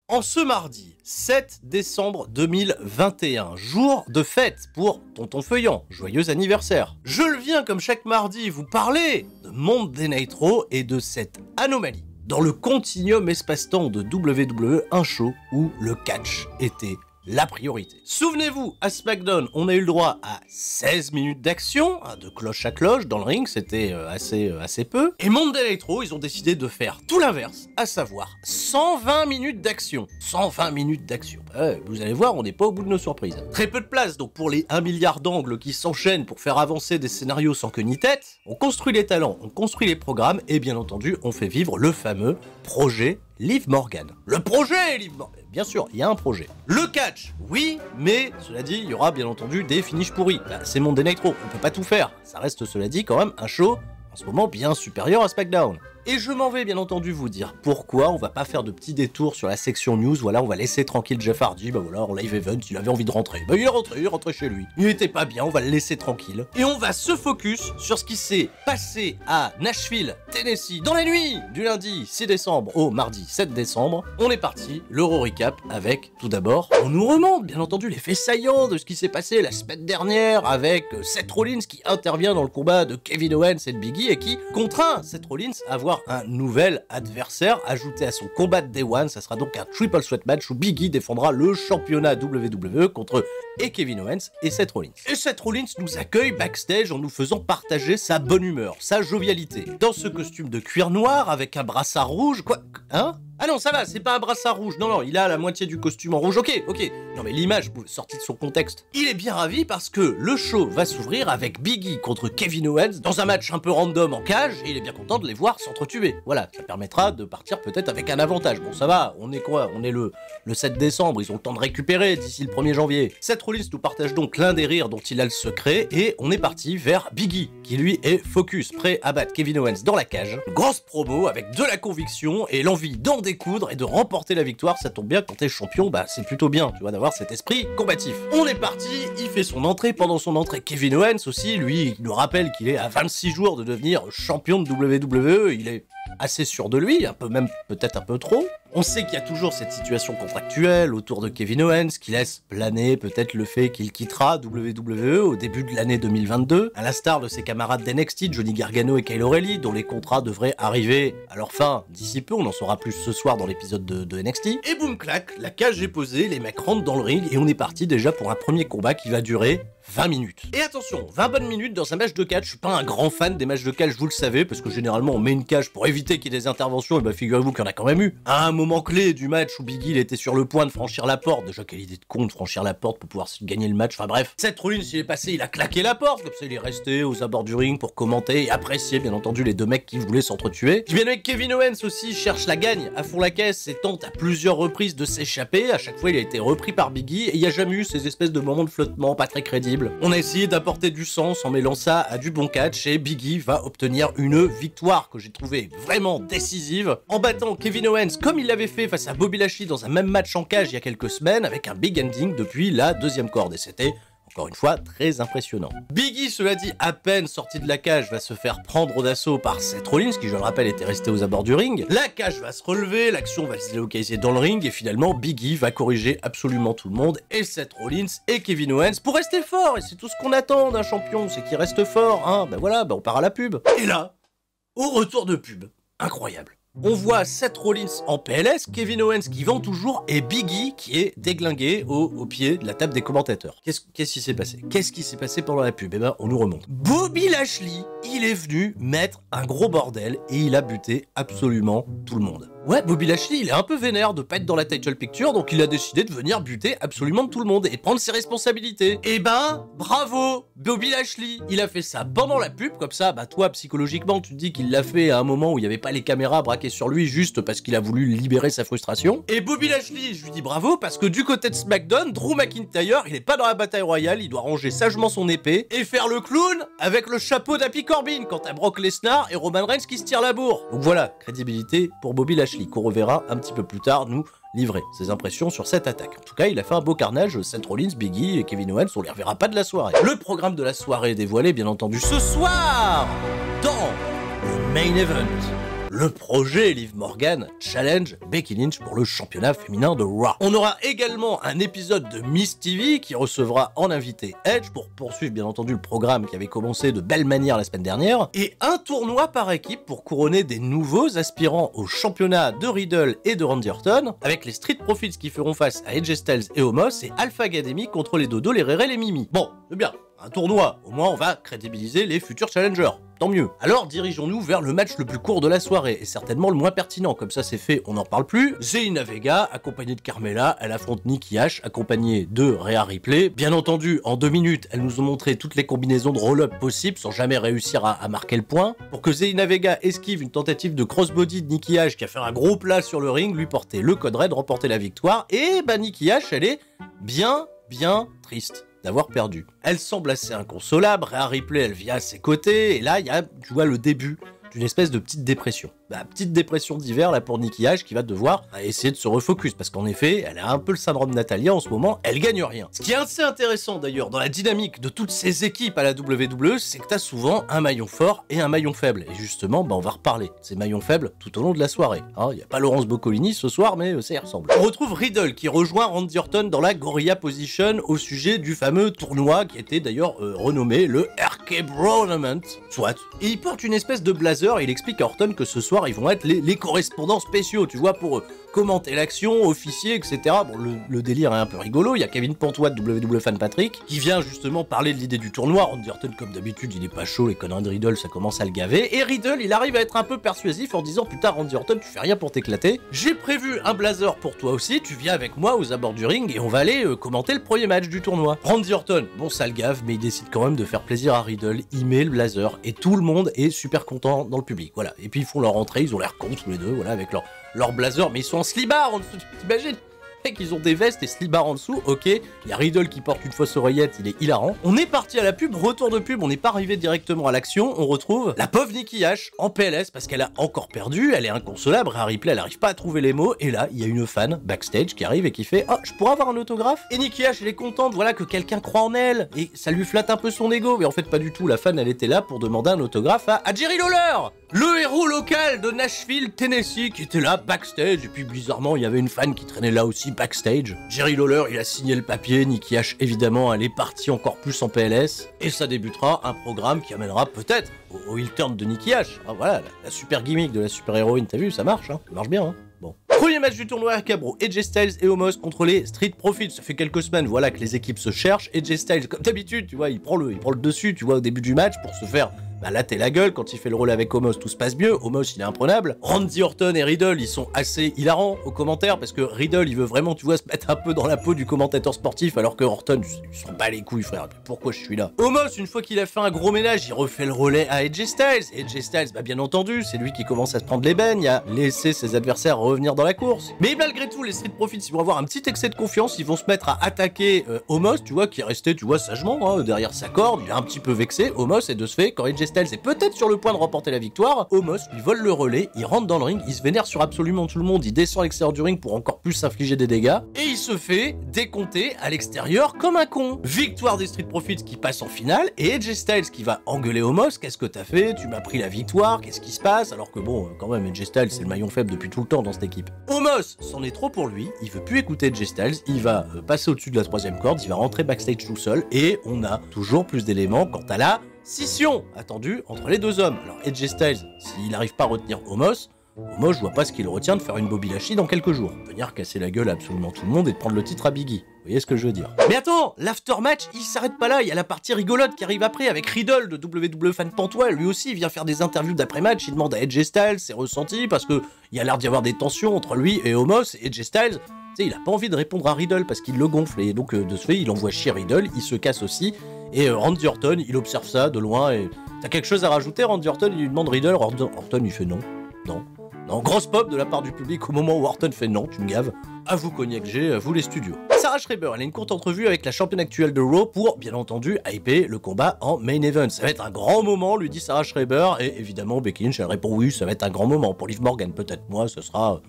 En ce mardi 7 décembre 2021, jour de fête pour Tonton Feuillant, joyeux anniversaire. Je le viens comme chaque mardi vous parler de Monday Nitro et de cette anomalie dans le continuum espace-temps de WWE, un show où le catch était la priorité. Souvenez-vous, à SmackDown, on a eu le droit à 16 minutes d'action, de cloche à cloche dans le ring, c'était assez peu. Et Monday Nitro, ils ont décidé de faire tout l'inverse, à savoir 120 minutes d'action. 120 minutes d'action. Vous allez voir, on n'est pas au bout de nos surprises. Très peu de place, donc pour les 1 milliard d'angles qui s'enchaînent pour faire avancer des scénarios sans queue ni tête, on construit les talents, on construit les programmes, et bien entendu, on fait vivre le fameux projet Liv Morgan. Le projet Liv Morgan. Bien sûr, il y a un projet. Le catch, oui, mais cela dit, il y aura bien entendu des finishes pourris. C'est Monday Nitro, on peut pas tout faire. Ça reste, cela dit, quand même un show en ce moment bien supérieur à SmackDown. Et je m'en vais bien entendu vous dire pourquoi on va pas faire de petits détours sur la section news, voilà, on va laisser tranquille Jeff Hardy, bah voilà, en live event, il avait envie de rentrer. Bah il est rentré chez lui. Il était pas bien, on va le laisser tranquille. Et on va se focus sur ce qui s'est passé à Nashville, Tennessee, dans la nuit du lundi 6 décembre au mardi 7 décembre. On est parti, l'Euro Recap avec, tout d'abord, on nous remonte bien entendu les faits saillants de ce qui s'est passé la semaine dernière avec Seth Rollins qui intervient dans le combat de Kevin Owens et de Big E et qui contraint Seth Rollins à avoir un nouvel adversaire ajouté à son combat de Day One. Ça sera donc un triple threat match où Big E défendra le championnat WWE contre Kevin Owens et Seth Rollins. Et Seth Rollins nous accueille backstage en nous faisant partager sa bonne humeur, sa jovialité. Dans ce costume de cuir noir avec un brassard rouge, quoi, hein? Ah non, ça va, c'est pas un brassard rouge, non, il a la moitié du costume en rouge, ok. Non mais l'image, sortie de son contexte. Il est bien ravi parce que le show va s'ouvrir avec Big E contre Kevin Owens dans un match un peu random en cage, et il est bien content de les voir s'entretuer. Voilà, ça permettra de partir peut-être avec un avantage. Bon, ça va, on est quoi? On est le 7 décembre, ils ont le temps de récupérer d'ici le 1er janvier. Seth Rollins nous partage donc l'un des rires dont il a le secret, et on est parti vers Big E, qui lui est focus, prêt à battre Kevin Owens dans la cage. Grosse promo avec de la conviction et l'envie d'en découdre et de remporter la victoire. Ça tombe bien, quand t'es champion, bah c'est plutôt bien, tu vois, d'avoir cet esprit combatif. On est parti, il fait son entrée. Pendant son entrée, Kevin Owens aussi, lui, il nous rappelle qu'il est à 26 jours de devenir champion de WWE, il est assez sûr de lui, un peu même peut-être un peu trop. On sait qu'il y a toujours cette situation contractuelle autour de Kevin Owens qui laisse planer peut-être le fait qu'il quittera WWE au début de l'année 2022, à l'instar de ses camarades d'NXT, Johnny Gargano et Kyle O'Reilly, dont les contrats devraient arriver à leur fin d'ici peu. On en saura plus ce soir dans l'épisode de NXT. Et boum clac, la cage est posée, les mecs rentrent dans le ring et on est parti déjà pour un premier combat qui va durer 20 minutes. Et attention, 20 bonnes minutes dans un match de catch. Je suis pas un grand fan des matchs de catch, vous le savez, parce que généralement on met une cage pour éviter qu'il y ait des interventions, et bah figurez-vous qu'il y en a quand même eu. À un moment clé du match où Big E il était sur le point de franchir la porte, déjà quelle idée de con de franchir la porte pour pouvoir gagner le match, enfin bref. Seth Rollins il est passé, il a claqué la porte, comme ça il est resté aux abords du ring pour commenter et apprécier bien entendu les deux mecs qui voulaient s'entretuer. Puis bien avec Kevin Owens aussi cherche la gagne à fond la caisse et tente à plusieurs reprises de s'échapper. À chaque fois il a été repris par Big E et il n'y a jamais eu ces espèces de moments de flottement pas très crédibles. On a essayé d'apporter du sens en mêlant ça à du bon catch et Big E va obtenir une victoire que j'ai trouvée vraiment décisive en battant Kevin Owens comme il l'avait fait face à Bobby Lashley dans un même match en cage il y a quelques semaines avec un big ending depuis la deuxième corde et c'était encore une fois très impressionnant. Big E, cela dit, à peine sorti de la cage, va se faire prendre d'assaut par Seth Rollins, qui je le rappelle était resté aux abords du ring. La cage va se relever, l'action va se délocaliser dans le ring, et finalement Big E va corriger absolument tout le monde, et Seth Rollins et Kevin Owens pour rester fort, et c'est tout ce qu'on attend d'un champion, c'est qu'il reste fort, hein, ben voilà, on part à la pub. Et là, au retour de pub, incroyable. On voit Seth Rollins en PLS, Kevin Owens qui vend toujours et Big E qui est déglingué au pied de la table des commentateurs. Qu'est-ce qui s'est passé? Qu'est-ce qui s'est passé pendant la pub? Eh ben, on nous remonte. Bobby Lashley, il est venu mettre un gros bordel et il a buté absolument tout le monde. Ouais, Bobby Lashley, il est un peu vénère de pas être dans la title picture, donc il a décidé de venir buter absolument tout le monde et de prendre ses responsabilités. Eh ben, bravo, Bobby Lashley. Il a fait ça pendant la pub, comme ça, bah toi, psychologiquement, tu te dis qu'il l'a fait à un moment où il n'y avait pas les caméras braquées sur lui juste parce qu'il a voulu libérer sa frustration. Et Bobby Lashley, je lui dis bravo, parce que du côté de SmackDown, Drew McIntyre, il est pas dans la bataille royale, il doit ranger sagement son épée et faire le clown avec le chapeau d'Happy Corbin quant à Brock Lesnar et Roman Reigns qui se tirent la bourre. Donc voilà, crédibilité pour Bobby Lashley, qu'on reverra un petit peu plus tard nous livrer ses impressions sur cette attaque. En tout cas, il a fait un beau carnage, Seth Rollins, Big E et Kevin Owens, on les reverra pas de la soirée. Le programme de la soirée est dévoilé, bien entendu, ce soir, dans le main event. Le projet Liv Morgan challenge Becky Lynch pour le championnat féminin de Raw. On aura également un épisode de Miss TV qui recevra en invité Edge pour poursuivre bien entendu le programme qui avait commencé de belle manière la semaine dernière, et un tournoi par équipe pour couronner des nouveaux aspirants au championnat de Riddle et de Randy Orton, avec les Street Profits qui feront face à AJ Styles et Omos, et Alpha Academy contre les Dodo, les Réré, les Mimi. Bon, c'est bien. Un tournoi, au moins on va crédibiliser les futurs challengers, tant mieux. Alors dirigeons-nous vers le match le plus court de la soirée, et certainement le moins pertinent, comme ça c'est fait, on n'en parle plus. Zelina Vega, accompagnée de Carmella, elle affronte Nikki H, accompagnée de Rhea Ripley. Bien entendu, en 2 minutes, elles nous ont montré toutes les combinaisons de roll-up possibles, sans jamais réussir à marquer le point, pour que Zelina Vega esquive une tentative de crossbody de Nikki H, qui a fait un gros plat sur le ring, lui porter le code red, remporter la victoire, et bah Nikki H, elle est bien triste d'avoir perdu. Elle semble assez inconsolable, Rhea Ripley elle vient à ses côtés, et là il y a, tu vois, le début d'une espèce de petite dépression. Petite dépression d'hiver là pour Nikki H qui va devoir essayer de se refocus, parce qu'en effet, elle a un peu le syndrome Natalia en ce moment, elle gagne rien. Ce qui est assez intéressant d'ailleurs dans la dynamique de toutes ces équipes à la WWE, c'est que t'as souvent un maillon fort et un maillon faible, et justement, on va reparler de ces maillons faibles tout au long de la soirée. Il n'y a pas Laurence Boccolini ce soir, mais ça y ressemble. On retrouve Riddle qui rejoint Randy Orton dans la Gorilla Position au sujet du fameux tournoi qui était d'ailleurs renommé le RK Tournament, soit. Et il porte une espèce de blazer, et il explique à Orton que ce soir ils vont être les correspondants spéciaux, tu vois, pour commenter l'action, officier, etc. Bon, le délire est un peu rigolo, il y a Kevin Pontois de WWE Fan Patrick, qui vient justement parler de l'idée du tournoi. Randy Orton, comme d'habitude, il est pas chaud, les conneries de Riddle, ça commence à le gaver, et Riddle, il arrive à être un peu persuasif en disant, putain Randy Orton, tu fais rien pour t'éclater, j'ai prévu un blazer pour toi aussi, tu viens avec moi aux abords du ring, et on va aller commenter le premier match du tournoi. Randy Orton, bon ça le gave, mais il décide quand même de faire plaisir à Riddle, il met le blazer, et tout le monde est super content dans le public, voilà. Et puis ils font leur entrée, ils ont l'air cons tous les deux, voilà, avec leur blazer, mais ils sont en slibard en dessous, t'imagines? Ils ont des vestes et slibard en dessous, ok. Il y a Riddle qui porte une fausse oreillette, il est hilarant. On est parti à la pub, retour de pub, on n'est pas arrivé directement à l'action, on retrouve la pauvre Nikki H en PLS parce qu'elle a encore perdu, elle est inconsolable, Rhea Ripley elle arrive pas à trouver les mots, et là il y a une fan backstage qui arrive et qui fait « Oh, je pourrais avoir un autographe ?» Et Nikki H elle est contente, voilà, que quelqu'un croit en elle, et ça lui flatte un peu son ego, mais en fait pas du tout, la fan elle était là pour demander un autographe à Jerry Lawler, le héros local de Nashville, Tennessee, qui était là backstage, et puis bizarrement il y avait une fan qui traînait là aussi backstage. Jerry Lawler il a signé le papier, Nikki H évidemment elle est partie encore plus en PLS, et ça débutera un programme qui amènera peut-être au heel turn de Nikki H. Voilà, la super gimmick de la super héroïne, t'as vu, ça marche, ça marche bien, Bon. Premier match du tournoi RK Bro, AJ Styles et Omos contre les Street Profits. Ça fait quelques semaines, voilà, que les équipes se cherchent. AJ Styles, comme d'habitude, tu vois, il prend le dessus, tu vois, au début du match pour se faire là t'es la gueule. Quand il fait le rôle avec Omos, tout se passe mieux. Omos il est imprenable. Randy Orton et Riddle ils sont assez hilarants aux commentaires, parce que Riddle il veut vraiment, tu vois, se mettre un peu dans la peau du commentateur sportif, alors que Orton il s'en bat les couilles, frère, pourquoi je suis là? Omos, une fois qu'il a fait un gros ménage, il refait le relais à AJ Styles. AJ Styles, bien entendu, c'est lui qui commence à se prendre les beignes, à laisser ses adversaires revenir dans la course. Mais malgré tout, les Street Profits ils vont avoir un petit excès de confiance, ils vont se mettre à attaquer Omos, tu vois, qui est resté, tu vois, sagement derrière sa corde. Il est un petit peu vexé, Omos, et de ce fait, quand AJ Styles est peut-être sur le point de remporter la victoire, Omos lui vole le relais, il rentre dans le ring, il se vénère sur absolument tout le monde, il descend à l'extérieur du ring pour encore plus s'infliger des dégâts, et il se fait décompter à l'extérieur comme un con. Victoire des Street Profits qui passe en finale, et AJ Styles qui va engueuler Omos, qu'est-ce que t'as fait? Tu m'as pris la victoire, qu'est-ce qui se passe? Alors que bon, quand même, AJ Styles c'est le maillon faible depuis tout le temps dans cette équipe. Omos, c'en est trop pour lui, il veut plus écouter AJ Styles, il va passer au-dessus de la 3ème corde, il va rentrer backstage tout seul, et on a toujours plus d'éléments quant à la scission attendue entre les deux hommes. Alors AJ Styles, s'il n'arrive pas à retenir Omos, je vois pas ce qui le retient de faire une Bobby Lashley dans quelques jours. Venir casser la gueule à absolument tout le monde et de prendre le titre à Biggie. Vous voyez ce que je veux dire? Mais attends, l'aftermatch, il s'arrête pas là, il y a la partie rigolote qui arrive après avec Riddle de WWE Fan Pantois. Lui aussi, il vient faire des interviews d'après-match, il demande à AJ Styles ses ressentis, parce que il y a l'air d'y avoir des tensions entre lui et Omos, et AJ Styles, tu sais, il a pas envie de répondre à Riddle parce qu'il le gonfle, et donc de ce fait, il envoie chier Riddle, il se casse aussi, et Randy Orton, il observe ça de loin, et t'as quelque chose à rajouter, Randy Orton, il lui demande Riddle, Orton il fait non, non, grosse pop de la part du public au moment où Orton fait non, tu me gaves. À vous Cognac G, à vous les studios. Sarah Schreiber, elle a une courte entrevue avec la championne actuelle de Raw pour, bien entendu, hyper le combat en main event. Ça va être un grand moment, lui dit Sarah Schreiber, et évidemment Becky Lynch, elle répond oui, ça va être un grand moment. Pour Liv Morgan peut-être, moi ce sera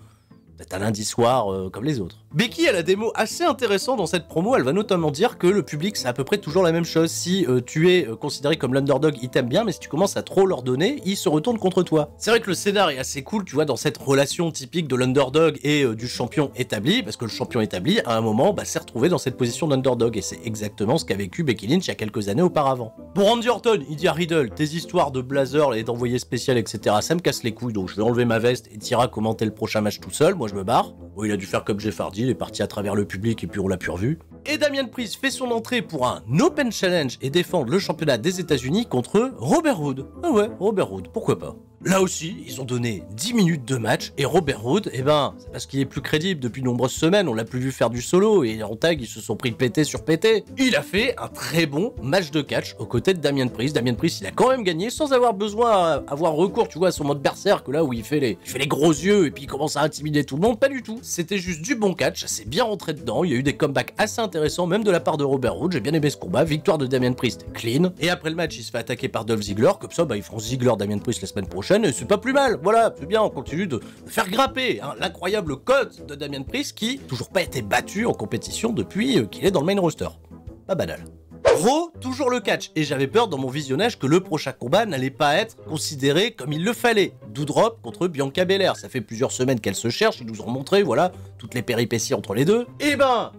peut-être un lundi soir comme les autres. Becky a la démo assez intéressant dans cette promo, elle va notamment dire que le public c'est à peu près toujours la même chose, si tu es considéré comme l'underdog, ils t'aiment bien, mais si tu commences à trop leur donner, ils se retournent contre toi. C'est vrai que le scénar est assez cool, tu vois, dans cette relation typique de l'underdog et du champion établi, parce que le champion établi, à un moment, s'est retrouvé dans cette position d'underdog, et c'est exactement ce qu'a vécu Becky Lynch il y a quelques années auparavant. Bon, Randy Orton, il dit à Riddle, tes histoires de blazer et d'envoyé spécial, etc., ça me casse les couilles, donc je vais enlever ma veste et t'iras commenter le prochain match tout seul, moi je me barre. Bon, il a dû faire comme Jeff Hardy, il est parti à travers le public et puis on l'a plus revu. Et Damian Priest fait son entrée pour un Open Challenge et défendre le championnat des États-Unis contre Robert Roode. Ah ouais, Robert Roode, pourquoi pas. Là aussi, ils ont donné 10 minutes de match, et Robert Roode, c'est parce qu'il est plus crédible depuis de nombreuses semaines, on l'a plus vu faire du solo, et en tag, ils se sont pris pété sur pété. Il a fait un très bon match de catch aux côtés de Damian Priest. Damian Priest, il a quand même gagné sans avoir besoin à avoir recours, tu vois, à son mode berserk, là où il fait les gros yeux, et puis il commence à intimider tout le monde, pas du tout. C'était juste du bon catch, ça s'est bien rentré dedans, il y a eu des comebacks assez intéressants, même de la part de Robert Roode, j'ai bien aimé ce combat, victoire de Damian Priest, clean, et après le match, il se fait attaquer par Dolph Ziggler, comme ça, ils feront Ziggler Damian Priest la semaine prochaine, et c'est pas plus mal. Voilà, c'est bien, on continue de faire grimper l'incroyable cote de Damian Priest qui toujours pas été battu en compétition depuis qu'il est dans le main roster. Pas banal. Raw, toujours le catch, et j'avais peur dans mon visionnage que le prochain combat n'allait pas être considéré comme il le fallait. Doudrop contre Bianca Belair, ça fait plusieurs semaines qu'elle se cherche, ils nous ont montré, voilà, toutes les péripéties entre les deux. Et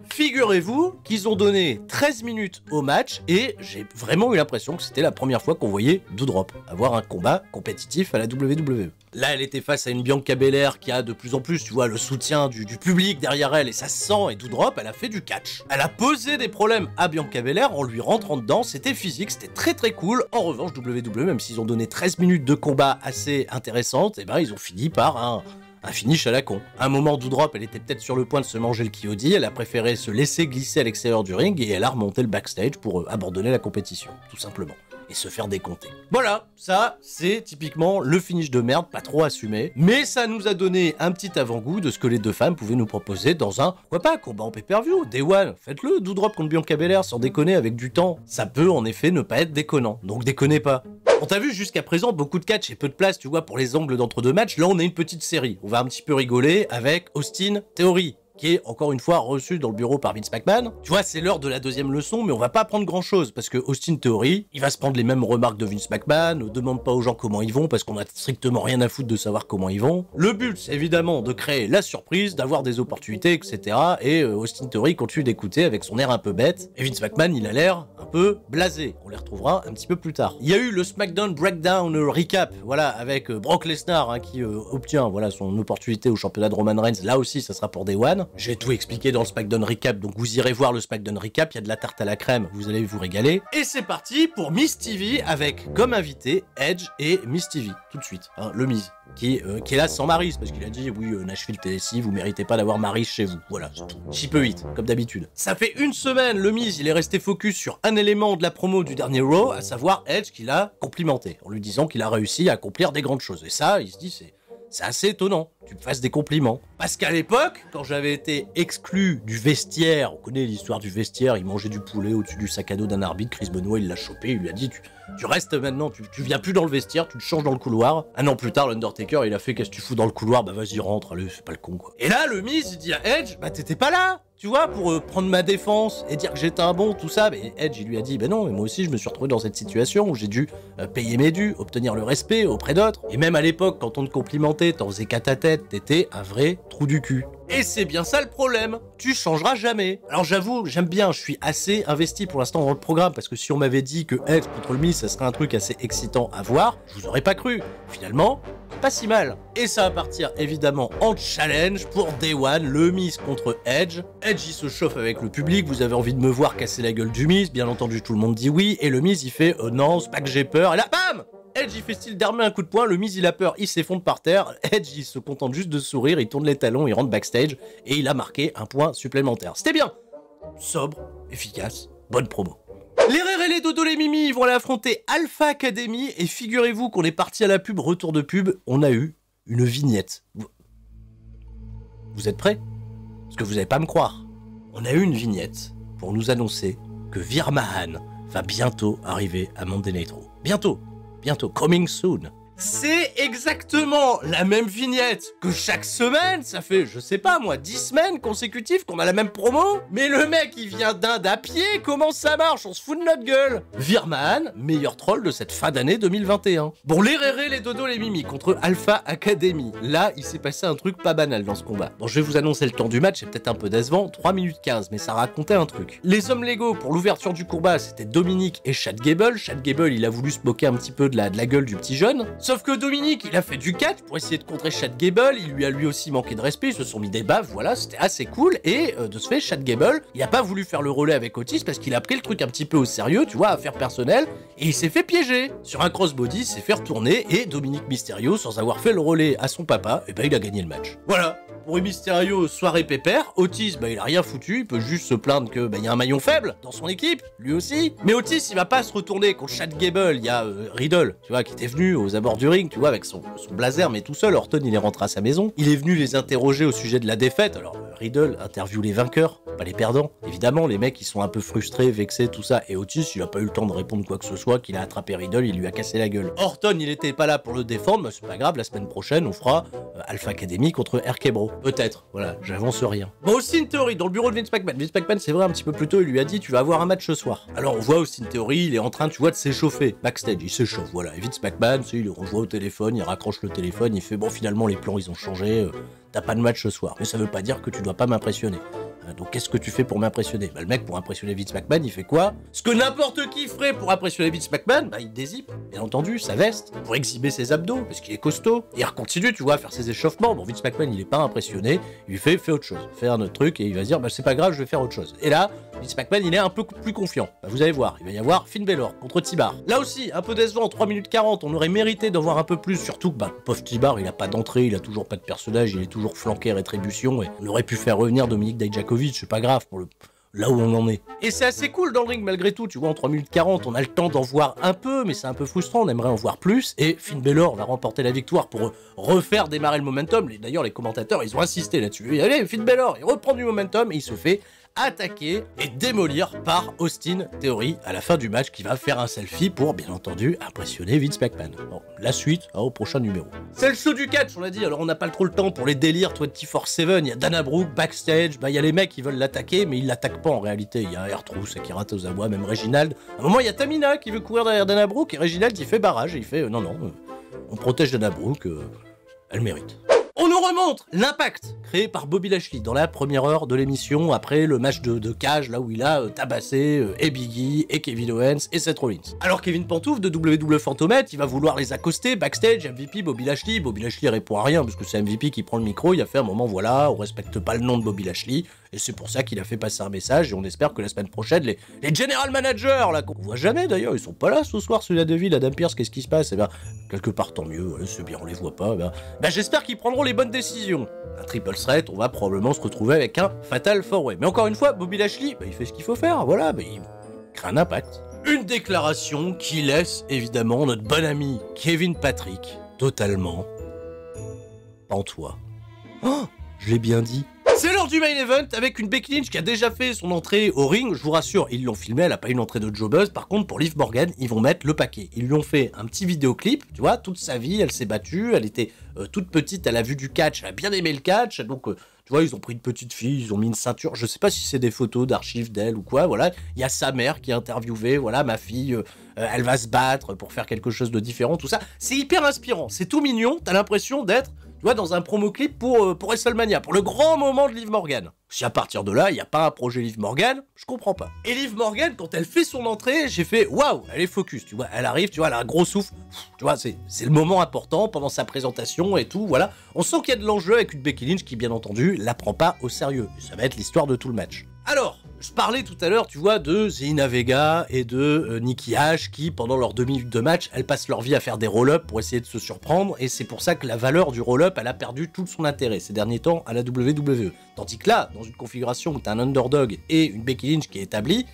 figurez-vous qu'ils ont donné 13 minutes au match, et j'ai vraiment eu l'impression que c'était la première fois qu'on voyait Doudrop avoir un combat compétitif à la WWE. Là, elle était face à une Bianca Belair qui a de plus en plus, tu vois, le soutien du public derrière elle, et ça se sent, et Doudrop, elle a fait du catch. Elle a posé des problèmes à Bianca Belair en lui rentrant dedans, c'était physique, c'était très très cool. En revanche, WWE, même s'ils ont donné 13 minutes de combat assez intéressantes, ils ont fini par un finish à la con. À un moment, Doudrop, elle était peut-être sur le point de se manger le Kyodi, elle a préféré se laisser glisser à l'extérieur du ring, et elle a remonté le backstage pour abandonner la compétition, tout simplement. Et se faire décompter. Voilà, ça, c'est typiquement le finish de merde, pas trop assumé, mais ça nous a donné un petit avant-goût de ce que les deux femmes pouvaient nous proposer dans un, pourquoi pas, combat en pay-per-view, Day One, faites-le, Doudrop contre Bianca Belair, sans déconner, avec du temps. Ça peut en effet ne pas être déconnant, donc déconnez pas. On t'a vu jusqu'à présent beaucoup de catch et peu de place, tu vois, pour les angles d'entre-deux matchs, là on a une petite série, on va un petit peu rigoler avec Austin Theory, qui est encore une fois reçu dans le bureau par Vince McMahon. Tu vois, c'est l'heure de la deuxième leçon, mais on va pas apprendre grand chose, parce que Austin Theory, il va se prendre les mêmes remarques de Vince McMahon, ne demande pas aux gens comment ils vont, parce qu'on a strictement rien à foutre de savoir comment ils vont. Le but, c'est évidemment de créer la surprise, d'avoir des opportunités, etc. Et Austin Theory continue d'écouter avec son air un peu bête, et Vince McMahon, il a l'air un peu blasé. On les retrouvera un petit peu plus tard. Il y a eu le SmackDown Breakdown Recap, voilà, avec Brock Lesnar, qui obtient, voilà, son opportunité au championnat de Roman Reigns. Là aussi, ça sera pour Day One. J'ai tout expliqué dans le SmackDown Recap, donc vous irez voir le SmackDown Recap, il y a de la tarte à la crème, vous allez vous régaler. Et c'est parti pour Miz TV avec comme invité Edge et Miz TV, tout de suite, le Miz, qui est là sans Maryse, parce qu'il a dit, oui, Nashville, Tennessee, vous méritez pas d'avoir Maryse chez vous, voilà, c'est tout. Cheap 8, comme d'habitude. Ça fait une semaine, le Miz, il est resté focus sur un élément de la promo du dernier Raw, à savoir Edge, qu'il a complimenté, en lui disant qu'il a réussi à accomplir des grandes choses. Et ça, il se dit, c'est assez étonnant, tu me fasses des compliments. Parce qu'à l'époque, quand j'avais été exclu du vestiaire, on connaît l'histoire du vestiaire, il mangeait du poulet au-dessus du sac à dos d'un arbitre, Chris Benoit il l'a chopé, il lui a dit tu restes maintenant, tu viens plus dans le vestiaire, tu te changes dans le couloir. Un an plus tard, l'Undertaker il a fait qu'est-ce que tu fous dans le couloir, vas-y rentre, allez, fais pas le con quoi. Et là, le Miz il dit à Edge, t'étais pas là, tu vois, pour prendre ma défense et dire que j'étais un bon, tout ça. Mais Edge, il lui a dit, non, mais moi aussi, je me suis retrouvé dans cette situation où j'ai dû payer mes dus, obtenir le respect auprès d'autres. Et même à l'époque, quand on te complimentait, t'en faisais qu'à ta tête, t'étais un vrai trou du cul. Et c'est bien ça le problème, tu changeras jamais. Alors j'avoue, j'aime bien, je suis assez investi pour l'instant dans le programme, parce que si on m'avait dit que Edge contre le Miz, ça serait un truc assez excitant à voir, je vous aurais pas cru. Finalement, pas si mal. Et ça va partir évidemment en challenge pour Day One, le Miz contre Edge. Edge il se chauffe avec le public, vous avez envie de me voir casser la gueule du Miz, bien entendu tout le monde dit oui, et le Miz il fait non, c'est pas que j'ai peur, et là bam, Edge il fait style d'armer un coup de poing, le Miz il a peur, il s'effondre par terre, Edge il se contente juste de sourire, il tourne les talons, il rentre backstage, et il a marqué un point supplémentaire. C'était bien, sobre, efficace, bonne promo. Les Rere et les Dodo les Mimi ils vont aller affronter Alpha Academy, et figurez-vous qu'on est parti à la pub, retour de pub, on a eu une vignette. Vous êtes prêts? Parce que vous n'allez pas me croire. On a eu une vignette pour nous annoncer que Veer Mahaan va bientôt arriver à Monday Night Raw. Bientôt, coming soon. C'est exactement la même vignette que chaque semaine. Ça fait, je sais pas moi, 10 semaines consécutives qu'on a la même promo. Mais le mec, il vient d'Inde à pied. Comment ça marche? On se fout de notre gueule. Virman, meilleur troll de cette fin d'année 2021. Bon, les rérés, les dodos, les mimi contre Alpha Academy. Là, il s'est passé un truc pas banal dans ce combat. Bon, je vais vous annoncer le temps du match, c'est peut-être un peu décevant, 3 minutes 15, mais ça racontait un truc. Les hommes légaux pour l'ouverture du combat, c'était Dominique et Chad Gable. Chad Gable, il a voulu se moquer un petit peu de la gueule du petit jeune. Sauf que Dominique, il a fait du catch pour essayer de contrer Chad Gable, il lui a lui aussi manqué de respect, ils se sont mis des baffes, voilà, c'était assez cool, et de ce fait, Chad Gable, il a pas voulu faire le relais avec Otis parce qu'il a pris le truc un petit peu au sérieux, tu vois, affaire personnelle, et il s'est fait piéger. Sur un crossbody, il s'est fait retourner, et Dominique Mysterio, sans avoir fait le relais à son papa, et ben il a gagné le match. Voilà. Pour Mysterio, soirée pépère. Otis, bah il a rien foutu, il peut juste se plaindre que y a un maillon faible dans son équipe, lui aussi. Mais Otis, il va pas se retourner contre Chad Gable, il y a Riddle, tu vois, qui était venu aux abords du ring, tu vois, avec son blazer, mais tout seul. Orton, il est rentré à sa maison. Il est venu les interroger au sujet de la défaite. Alors, Riddle interviewe les vainqueurs, pas les perdants. Évidemment, les mecs, ils sont un peu frustrés, vexés, tout ça. Et Otis, il a pas eu le temps de répondre quoi que ce soit, qu'il a attrapé Riddle, il lui a cassé la gueule. Orton, il était pas là pour le défendre, mais c'est pas grave, la semaine prochaine, on fera Alpha Academy contre RK Bro. Peut-être, voilà, j'avance rien. Bon, Austin Theory, dans le bureau de Vince McMahon. Vince McMahon, c'est vrai, un petit peu plus tôt, il lui a dit, tu vas avoir un match ce soir. Alors, on voit Austin Theory, il est en train, tu vois, de s'échauffer. Backstage, il s'échauffe, voilà. Et Vince McMahon, il le rejoint au téléphone, il raccroche le téléphone, il fait, bon, finalement, les plans, ils ont changé, t'as pas de match ce soir. Mais ça veut pas dire que tu dois pas m'impressionner. Donc qu'est-ce que tu fais pour m'impressionner? Bah le mec, pour impressionner Vince McMahon, il fait quoi? Ce que n'importe qui ferait pour impressionner Vince McMahon, bah il dézippe, bien entendu, sa veste, pour exhiber ses abdos, parce qu'il est costaud. Et il continue, tu vois, à faire ses échauffements. Bon, Vince McMahon, il est pas impressionné, il lui fait autre chose, fais un autre truc, et il va se dire, bah c'est pas grave, je vais faire autre chose. Et là, Vince McMahon, il est un peu plus confiant. Bah, vous allez voir, il va y avoir Finn Balor contre T-Bar. Là aussi, un peu décevant, 3 minutes 40, on aurait mérité d'en voir un peu plus, surtout que, bah, pauvre T-Bar, il a pas d'entrée, il a toujours pas de personnage, il est toujours flanqué rétribution, et on aurait pu faire revenir Dominique Dijakovic, c'est pas grave, pour là où on en est. Et c'est assez cool dans le ring malgré tout, tu vois, en 3 minutes 40, on a le temps d'en voir un peu, mais c'est un peu frustrant, on aimerait en voir plus, et Finn Balor va remporter la victoire pour refaire démarrer le momentum. D'ailleurs, les commentateurs, ils ont insisté là-dessus. Et allez, Finn Balor, il reprend du momentum, et il se fait attaquer et démolir par Austin Theory à la fin du match, qui va faire un selfie pour, bien entendu, impressionner Vince McMahon. Bon, la suite au prochain numéro. C'est le show du catch, on l'a dit, alors on n'a pas trop le temps pour les délires 24/7, il y a Dana Brooke backstage, bah il y a les mecs qui veulent l'attaquer, mais ils l'attaquent pas en réalité, il y a R-Truth, Akira Tozawa, même Reginald. À un moment, il y a Tamina qui veut courir derrière Dana Brooke, et Reginald, il fait barrage, et il fait non, on protège Dana Brooke, elle mérite. On nous remonte l'impact créé par Bobby Lashley dans la première heure de l'émission, après le match de cage, là où il a tabassé et Biggie, et Kevin Owens, et Seth Rollins. Alors Kevin Pantouf de WWE Fantomètre, il va vouloir les accoster, backstage, MVP Bobby Lashley répond à rien, parce que c'est MVP qui prend le micro, il a fait un moment, voilà, on respecte pas le nom de Bobby Lashley, et c'est pour ça qu'il a fait passer un message, et on espère que la semaine prochaine, les general managers, là, qu'on voit jamais d'ailleurs, ils sont pas là ce soir, celui-là de Ville, Adam Pearce, qu'est-ce qui se passe? Eh ben, quelque part tant mieux, ouais, c'est bien, on les voit pas, j'espère qu'ils prendront les bonnes décisions. Un triple threat, on va probablement se retrouver avec un fatal four-way. Mais encore une fois, Bobby Lashley, il fait ce qu'il faut faire, voilà, il crée un impact. Une déclaration qui laisse évidemment notre bon ami Kevin Patrick totalement pantois. Oh, je l'ai bien dit. C'est l'heure du main event avec une Becky Lynch qui a déjà fait son entrée au ring. Je vous rassure, ils l'ont filmé, elle a pas une entrée de jobbeuse. Par contre, pour Liv Morgan, ils vont mettre le paquet. Ils lui ont fait un petit vidéoclip, tu vois, toute sa vie, elle s'est battue, elle était toute petite, elle a vu du catch, elle a bien aimé le catch, donc tu vois, ils ont pris une petite fille, ils ont mis une ceinture, je sais pas si c'est des photos d'archives d'elle ou quoi, voilà. Il y a sa mère qui est interviewée, voilà, ma fille, elle va se battre pour faire quelque chose de différent, tout ça. C'est hyper inspirant, c'est tout mignon, t'as l'impression d'être, tu vois, dans un promo clip pour WrestleMania, pour le grand moment de Liv Morgan. Si à partir de là, il n'y a pas un projet Liv Morgan, je comprends pas. Et Liv Morgan, quand elle fait son entrée, j'ai fait waouh, elle est focus, tu vois, elle arrive, tu vois, elle a un gros souffle, tu vois, c'est le moment important pendant sa présentation et tout, voilà. On sent qu'il y a de l'enjeu avec une Becky Lynch qui, bien entendu, la prend pas au sérieux. Et ça va être l'histoire de tout le match. Alors, je parlais tout à l'heure, tu vois, de Zelina Vega et de Nikki Ash qui, pendant leurs 2 minutes de match, elles passent leur vie à faire des roll-up pour essayer de se surprendre, et c'est pour ça que la valeur du roll-up, elle a perdu tout son intérêt ces derniers temps à la WWE. Tandis que là, dans une configuration où t'as un underdog et une Becky Lynch qui est établie,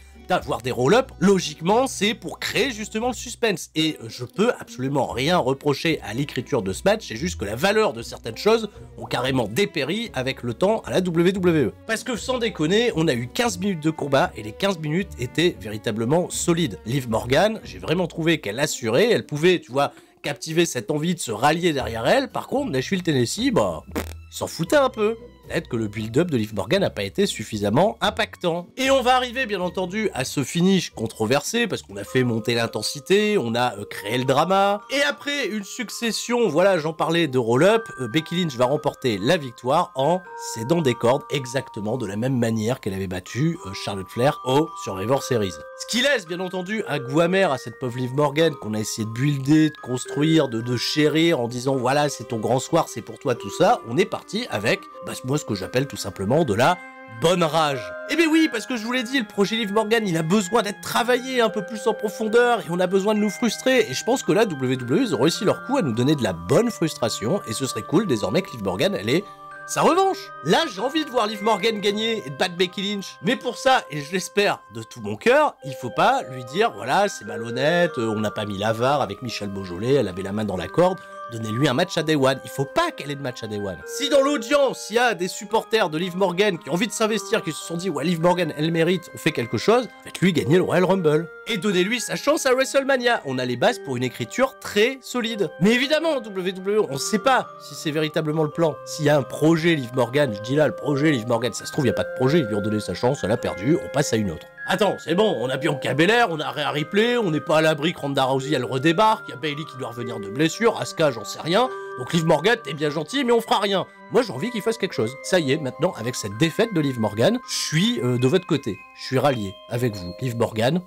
voir des roll-up, logiquement, c'est pour créer justement le suspense. Et je peux absolument rien reprocher à l'écriture de ce match, c'est juste que la valeur de certaines choses ont carrément dépéri avec le temps à la WWE. Parce que sans déconner, on a eu 15 minutes de combat et les 15 minutes étaient véritablement solides. Liv Morgan, j'ai vraiment trouvé qu'elle assurait, elle pouvait, tu vois, captiver cette envie de se rallier derrière elle. Par contre, Nashville, Tennessee, bah, ils s'en foutaient un peu. Peut-être que le build-up de Liv Morgan n'a pas été suffisamment impactant. Et on va arriver, bien entendu, à ce finish controversé, parce qu'on a fait monter l'intensité, on a créé le drama. Et après une succession, voilà, j'en parlais, de roll-up, Becky Lynch va remporter la victoire en cédant des cordes exactement de la même manière qu'elle avait battu Charlotte Flair au Survivor Series. Ce qui laisse, bien entendu, un goût amer à cette pauvre Liv Morgan qu'on a essayé de builder, de construire, de chérir en disant, voilà, c'est ton grand soir, c'est pour toi, tout ça. On est parti avec, bah, moi, ce que j'appelle tout simplement de la bonne rage. Eh bien oui, parce que je vous l'ai dit, le projet Liv Morgan, il a besoin d'être travaillé un peu plus en profondeur, et on a besoin de nous frustrer, et je pense que là, WWE, ils ont réussi leur coup à nous donner de la bonne frustration, et ce serait cool désormais que Liv Morgan, elle ait sa revanche. Là, j'ai envie de voir Liv Morgan gagner et de battre Becky Lynch. Mais pour ça, et je l'espère de tout mon cœur, il faut pas lui dire, voilà, c'est malhonnête, on n'a pas mis la VAR avec Michel Beaujolais, elle avait la main dans la corde. Donnez-lui un match à Day One. Il faut pas qu'elle ait de match à Day One. Si dans l'audience, il y a des supporters de Liv Morgan qui ont envie de s'investir, qui se sont dit, ouais, Liv Morgan, elle mérite, on fait quelque chose, faites-lui gagner le Royal Rumble. Et donnez-lui sa chance à WrestleMania. On a les bases pour une écriture très solide. Mais évidemment, WWE, on sait pas si c'est véritablement le plan. S'il y a un projet Liv Morgan, je dis là, le projet Liv Morgan, ça se trouve, il n'y a pas de projet, ils lui ont donné sa chance, elle a perdu, on passe à une autre. Attends, c'est bon, on a Bianca Belair, on a Rhea Ripley, on n'est pas à l'abri que Ronda Rousey elle redébarque, il y a Bayley qui doit revenir de blessure, Asuka j'en sais rien, donc Liv Morgan t'es bien gentil mais on fera rien. Moi j'ai envie qu'il fasse quelque chose. Ça y est, maintenant avec cette défaite de Liv Morgan, je suis de votre côté, je suis rallié avec vous. Liv Morgan,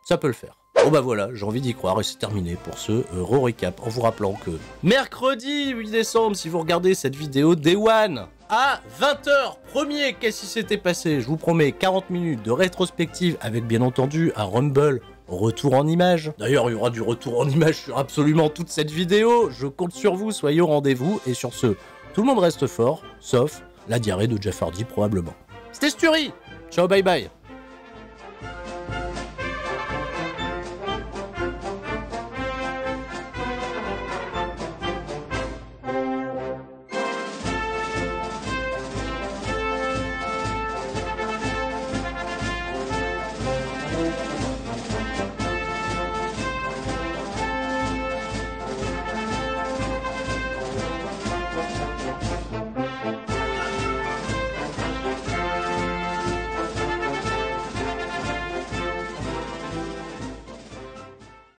ça peut le faire. Bon bah voilà, j'ai envie d'y croire et c'est terminé pour ce recap en vous rappelant que mercredi 8 décembre, si vous regardez cette vidéo Day One, à 20h, premier, qu'est-ce qui s'était passé? Je vous promets 40 minutes de rétrospective avec bien entendu un Rumble retour en images. D'ailleurs, il y aura du retour en images sur absolument toute cette vidéo. Je compte sur vous, soyez au rendez-vous. Et sur ce, tout le monde reste fort, sauf la diarrhée de Jeff Hardy probablement. C'était Sturi. Ciao, bye bye.